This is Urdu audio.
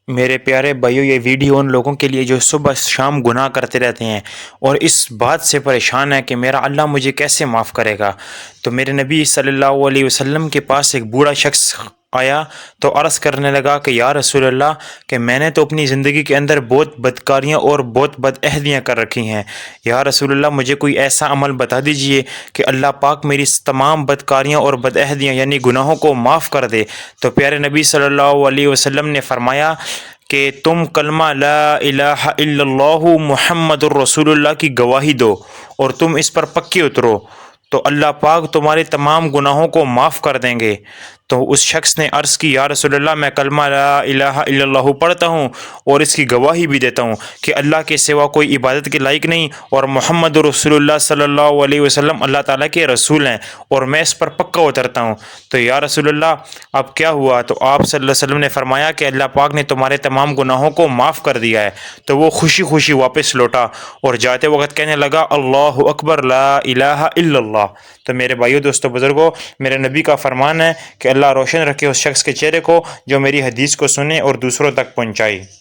میرے پیارے بھائیو، یہ ویڈیو ان لوگوں کے لیے جو صبح شام گناہ کرتے رہتے ہیں اور اس بات سے پریشان ہے کہ میرا اللہ مجھے کیسے معاف کرے گا۔ تو میرے نبی صلی اللہ علیہ وسلم کے پاس ایک بوڑھا شخص آیا تو عرض کرنے لگا کہ یا رسول اللہ، کہ میں نے تو اپنی زندگی کے اندر بہت بدکاریاں اور بہت بدعہدیاں کر رکھی ہیں۔ یا رسول اللہ، مجھے کوئی ایسا عمل بتا دیجئے کہ اللہ پاک میری تمام بدکاریاں اور بدعہدیاں یعنی گناہوں کو معاف کر دے۔ تو پیارے نبی صلی اللہ علیہ وسلم نے فرمایا کہ تم کلمہ لا الہ الا اللہ محمد الرسول اللہ کی گواہی دو اور تم اس پر پکے اترو، تو اللہ پاک تمہارے تمام گناہوں کو معاف کر دیں گے۔ تو اس شخص نے عرض کی، یا رسول اللہ، میں کلمہ لا الہ الا اللہ پڑھتا ہوں اور اس کی گواہی بھی دیتا ہوں کہ اللہ کے سوا کوئی عبادت کے لائق نہیں اور محمد رسول اللہ صلی اللہ علیہ وسلم اللہ تعالیٰ کے رسول ہیں، اور میں اس پر پکا اترتا ہوں۔ تو یا رسول اللہ، اب کیا ہوا؟ تو آپ صلی اللہ علیہ وسلم نے فرمایا کہ اللہ پاک نے تمہارے تمام گناہوں کو معاف کر دیا ہے۔ تو وہ خوشی خوشی واپس لوٹا اور جاتے وقت کہنے لگا، اللہ اکبر، لا الہ الا اللہ۔ تو میرے بھائیو، دوستو، بزرگوں، میرے نبی کا فرمان ہے کہ اللہ روشن رکھے اس شخص کے چہرے کو جو میری حدیث کو سنے اور دوسروں تک پہنچائے۔